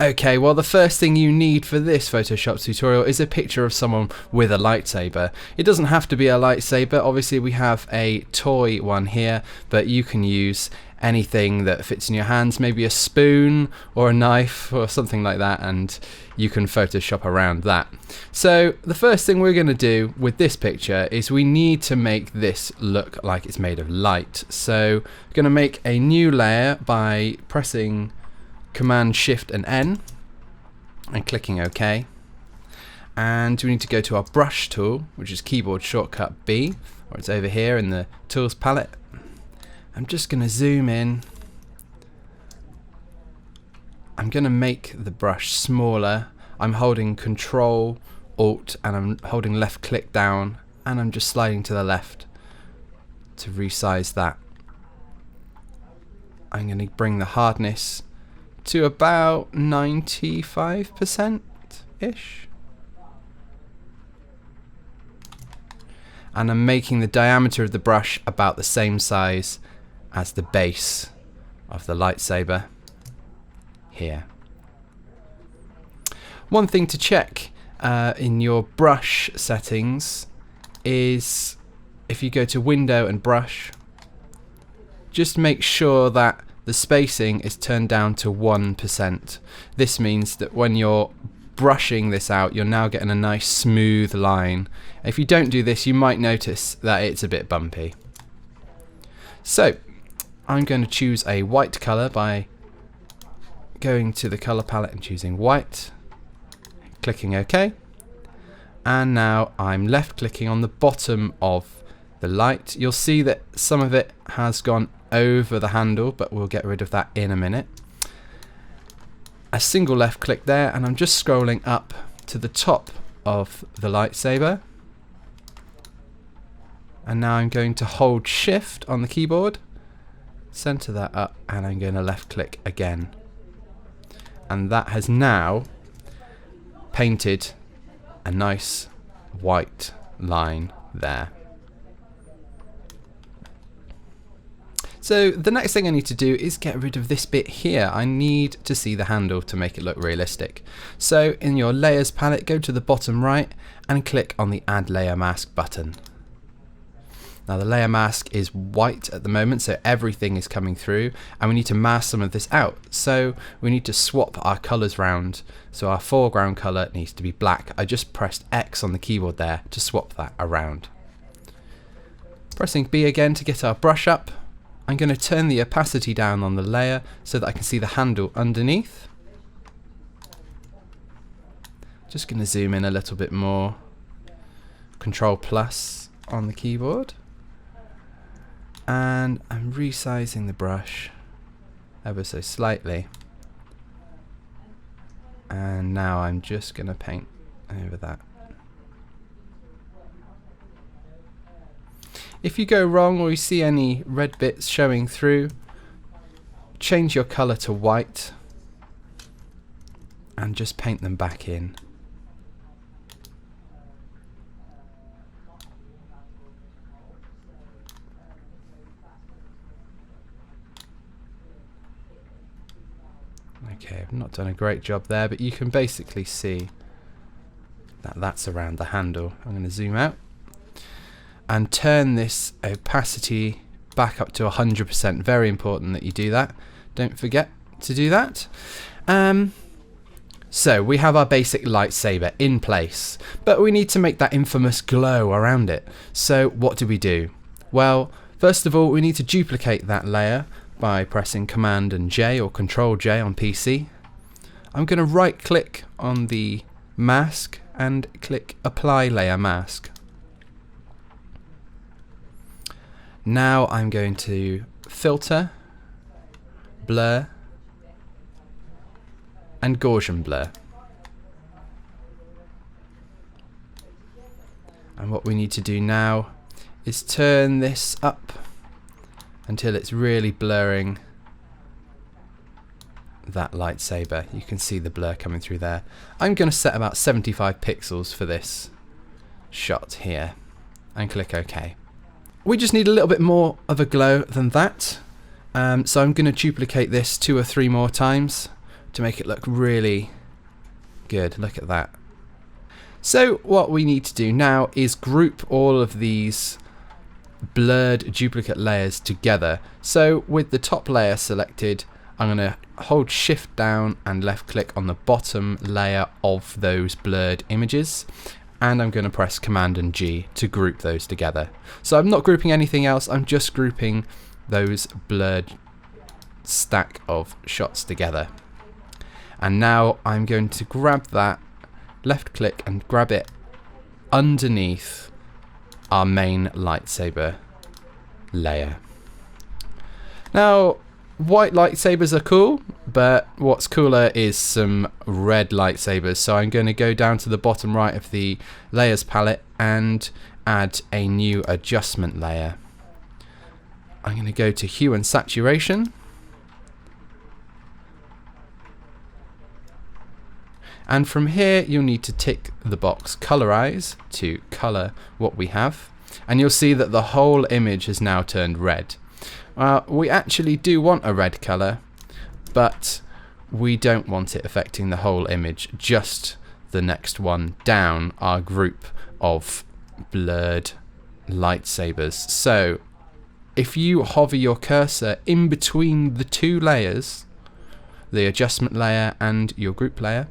Okay, well the first thing you need for this Photoshop tutorial is a picture of someone with a lightsaber. It doesn't have to be a lightsaber, obviously we have a toy one here, but you can use anything that fits in your hands, maybe a spoon or a knife or something like that, and you can Photoshop around that. So the first thing we're going to do with this picture is we need to make this look like it's made of light. So we're going to make a new layer by pressing Command Shift and N and clicking OK. And we need to go to our brush tool, which is keyboard shortcut B, or it's over here in the tools palette. I'm just going to zoom in. I'm going to make the brush smaller. I'm holding Control, Alt, and I'm holding left click down, and I'm just sliding to the left to resize that. I'm going to bring the hardness to about 95%-ish. And I'm making the diameter of the brush about the same size as the base of the lightsaber here. One thing to check in your brush settings is if you go to Window and Brush, just make sure that the spacing is turned down to 1%. This means that when you're brushing this out, you're now getting a nice smooth line. If you don't do this, you might notice that it's a bit bumpy. So I'm going to choose a white color by going to the color palette and choosing white, clicking OK. And now I'm left clicking on the bottom of the light. You'll see that some of it has gone over the handle, but we'll get rid of that in a minute. A single left click there, and I'm just scrolling up to the top of the lightsaber. And now I'm going to hold Shift on the keyboard, center that up, and I'm going to left click again. And that has now painted a nice white line there. So the next thing I need to do is get rid of this bit here. I need to see the handle to make it look realistic. So in your layers palette, go to the bottom right and click on the Add Layer Mask button. Now the layer mask is white at the moment, so everything is coming through, and we need to mask some of this out. So we need to swap our colors round. So our foreground color needs to be black. I just pressed X on the keyboard there to swap that around. Pressing B again to get our brush up. I'm going to turn the opacity down on the layer so that I can see the handle underneath. Just going to zoom in a little bit more. Control plus on the keyboard. And I'm resizing the brush ever so slightly. And now I'm just going to paint over that. If you go wrong or you see any red bits showing through, change your color to white and just paint them back in. Okay, I've not done a great job there, but you can basically see that that's around the handle. I'm going to zoom out and turn this opacity back up to 100%. Very important that you do that. Don't forget to do that. So we have our basic lightsaber in place, but we need to make that infamous glow around it. So what do? Well, first of all, we need to duplicate that layer by pressing Command and J or Control J on PC. I'm going to right click on the mask and click Apply Layer Mask. Now I'm going to filter, blur, and Gaussian blur. And what we need to do now is turn this up until it's really blurring that lightsaber. You can see the blur coming through there. I'm going to set about 75 pixels for this shot here and click OK. We just need a little bit more of a glow than that. So I'm going to duplicate this 2 or 3 more times. to make it look really good. Look at that. So what we need to do now is group all of these blurred duplicate layers together. So with the top layer selected, I'm going to hold shift down and left click on the bottom layer of those blurred images, and I'm going to press Command and G to group those together. So I'm not grouping anything else, I'm just grouping those blurred stack of shots together. And now I'm going to grab that, left click and grab it underneath our main lightsaber layer. Now, white lightsabers are cool, but what's cooler is some red lightsabers. So I'm going to go down to the bottom right of the layers palette and add a new adjustment layer. I'm going to go to hue and saturation. And from here you'll need to tick the box colorize to color what we have, and you'll see that the whole image has now turned red. We actually do want a red color, but we don't want it affecting the whole image, just the next one down, our group of blurred lightsabers. So if you hover your cursor in between the two layers, the adjustment layer and your group layer,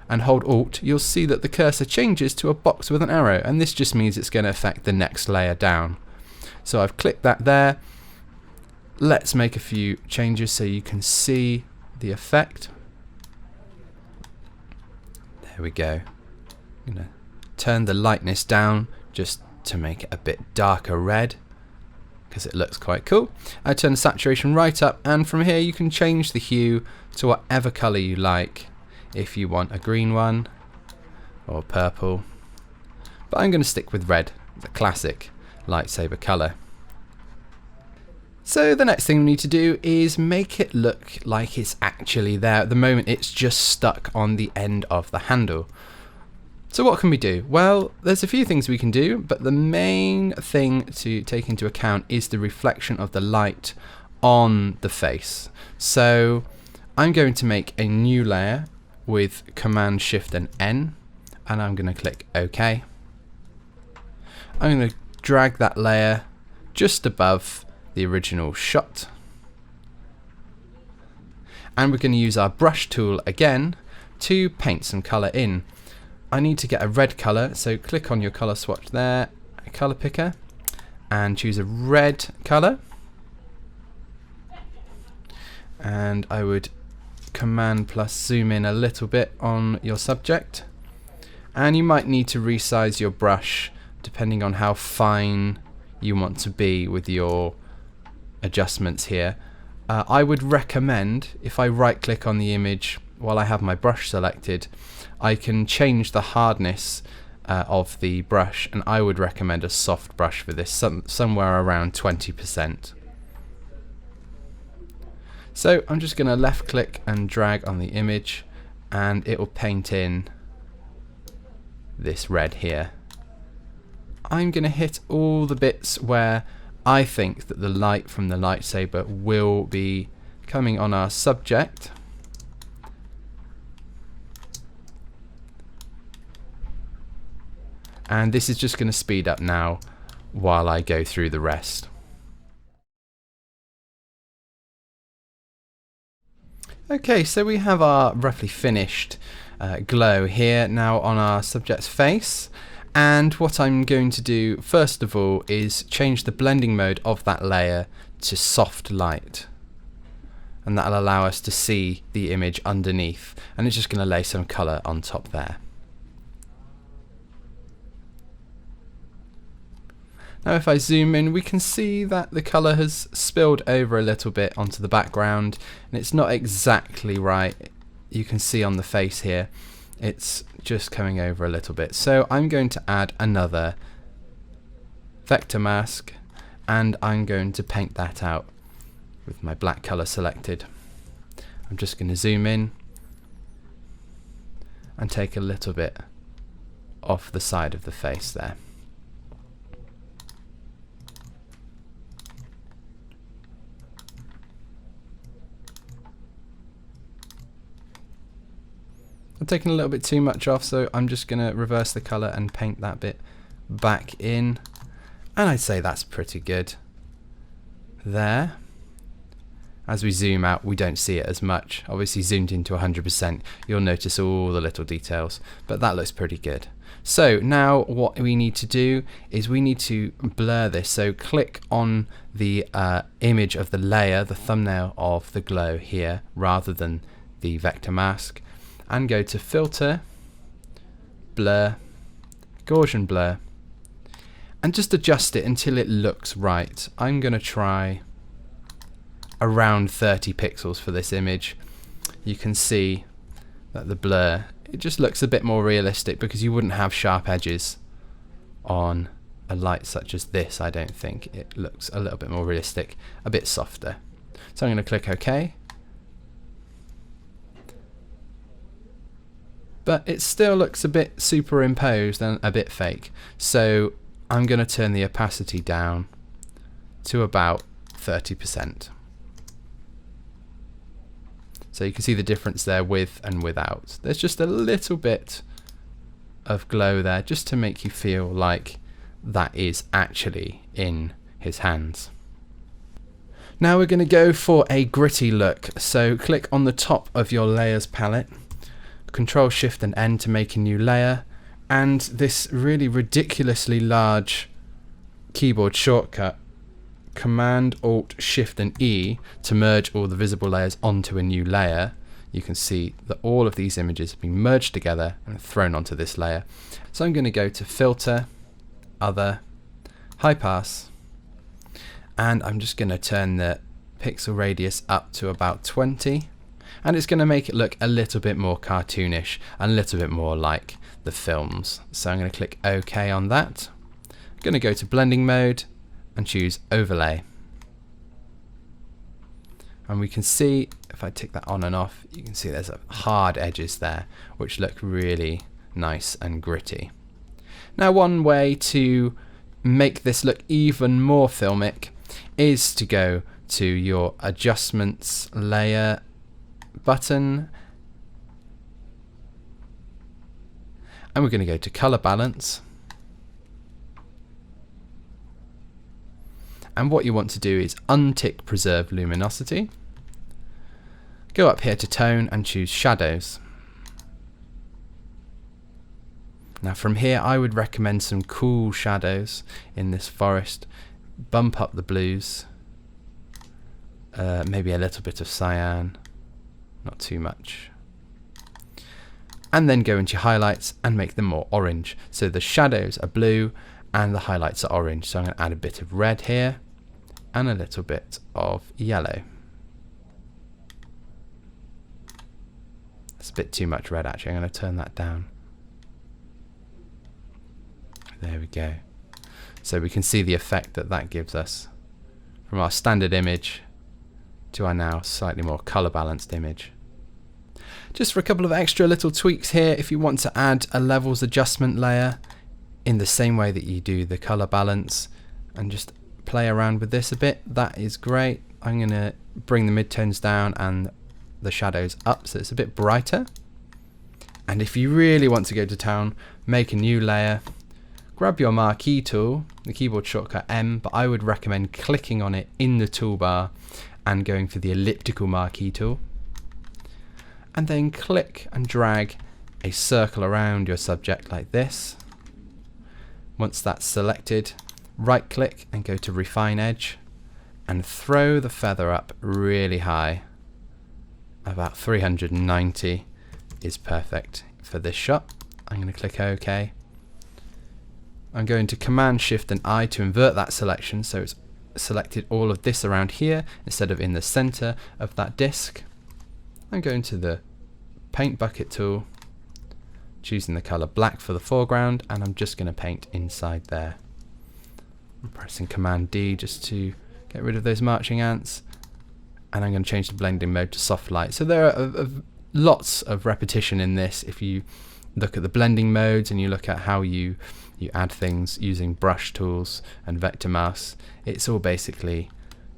and hold Alt, you'll see that the cursor changes to a box with an arrow, and this just means it's going to affect the next layer down. So I've clicked that there. Let's make a few changes so you can see the effect. There we go. I'm going to turn the lightness down just to make it a bit darker red, because it looks quite cool. I turn the saturation right up, and from here you can change the hue to whatever colour you like. If you want a green one or purple, but I'm going to stick with red, the classic lightsaber colour. So the next thing we need to do is make it look like it's actually there. At the moment it's just stuck on the end of the handle. So what can we do? Well, there's a few things we can do, but the main thing to take into account is the reflection of the light on the face. So I'm going to make a new layer with Command Shift and N, and I'm going to click OK. I'm going to drag that layer just above the original shot, and we're going to use our brush tool again to paint some colour in. I need to get a red colour, so click on your colour swatch there, a colour picker, and choose a red colour, and I would Command plus zoom in a little bit on your subject, and you might need to resize your brush depending on how fine you want to be with your adjustments here. I would recommend, if I right click on the image while I have my brush selected, I can change the hardness of the brush, and I would recommend a soft brush for this, somewhere around 20%. So I'm just going to left click and drag on the image, and it will paint in this red here. I'm going to hit all the bits where I think that the light from the lightsaber will be coming on our subject. And this is just going to speed up now while I go through the rest. Okay, so we have our roughly finished glow here now on our subject's face, and what I'm going to do first of all is change the blending mode of that layer to soft light, and that'll allow us to see the image underneath, and it's just going to lay some colour on top there. Now if I zoom in, we can see that the colour has spilled over a little bit onto the background, and it's not exactly right. You can see on the face here, it's just coming over a little bit. So I'm going to add another vector mask, and I'm going to paint that out with my black colour selected. I'm just going to zoom in and take a little bit off the side of the face there. I've taken a little bit too much off, so I'm just going to reverse the colour and paint that bit back in. And I'd say that's pretty good there. As we zoom out, we don't see it as much. Obviously zoomed into 100%, you'll notice all the little details, but that looks pretty good. So now what we need to do is we need to blur this. So click on the image of the layer, the thumbnail of the glow here, rather than the vector mask, and go to Filter, Blur, Gaussian Blur, and just adjust it until it looks right. I'm going to try around 30 pixels for this image. You can see that the blur, it just looks a bit more realistic because you wouldn't have sharp edges on a light such as this. I don't think it looks a little bit more realistic, a bit softer. So I'm going to click OK. But it still looks a bit superimposed and a bit fake. So I'm going to turn the opacity down to about 30%. So you can see the difference there with and without. There's just a little bit of glow there just to make you feel like that is actually in his hands. Now we're going to go for a gritty look. So click on the top of your layers palette, Control Shift and N to make a new layer, and this really ridiculously large keyboard shortcut, Command Alt Shift and E, to merge all the visible layers onto a new layer. You can see that all of these images have been merged together and thrown onto this layer. So I'm going to go to Filter, Other, High Pass, and I'm just going to turn the pixel radius up to about 20, and it's going to make it look a little bit more cartoonish and a little bit more like the films. So I'm going to click OK on that. I'm going to go to blending mode and choose overlay, and we can see, if I tick that on and off, you can see there's hard edges there which look really nice and gritty. Now one way to make this look even more filmic is to go to your adjustments layer button, and we're going to go to color balance. And what you want to do is untick preserve luminosity, go up here to tone and choose shadows. Now from here I would recommend some cool shadows in this forest. Bump up the blues, maybe a little bit of cyan, not too much. And then go into highlights and make them more orange. So the shadows are blue and the highlights are orange. So I'm going to add a bit of red here and a little bit of yellow. It's a bit too much red actually. I'm going to turn that down. There we go. So we can see the effect that that gives us from our standard image to our now slightly more color balanced image. Just for a couple of extra little tweaks here, if you want to add a levels adjustment layer in the same way that you do the color balance and just play around with this a bit, that is great. I'm going to bring the midtones down and the shadows up so it's a bit brighter. And if you really want to go to town, make a new layer, grab your marquee tool, the keyboard shortcut M, but I would recommend clicking on it in the toolbar and going for the elliptical marquee tool, and then click and drag a circle around your subject like this. Once that's selected, right click and go to refine edge and throw the feather up really high. About 390 is perfect for this shot. I'm going to click OK. I'm going to Command Shift and I to invert that selection so it's selected all of this around here instead of in the center of that disc. I'm going to the paint bucket tool, choosing the color black for the foreground, and I'm just going to paint inside there. I'm pressing Command D just to get rid of those marching ants, and I'm going to change the blending mode to soft light. So there are lots of repetition in this. If you look at the blending modes and you look at how you add things using brush tools and vector masks, it's all basically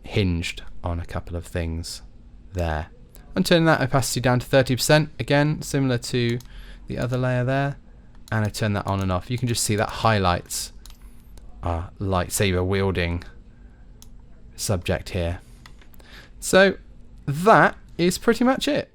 hinged on a couple of things there. I'm turning that opacity down to 30%, again, similar to the other layer there. And I turn that on and off. You can just see that highlights our lightsaber wielding subject here. So that is pretty much it.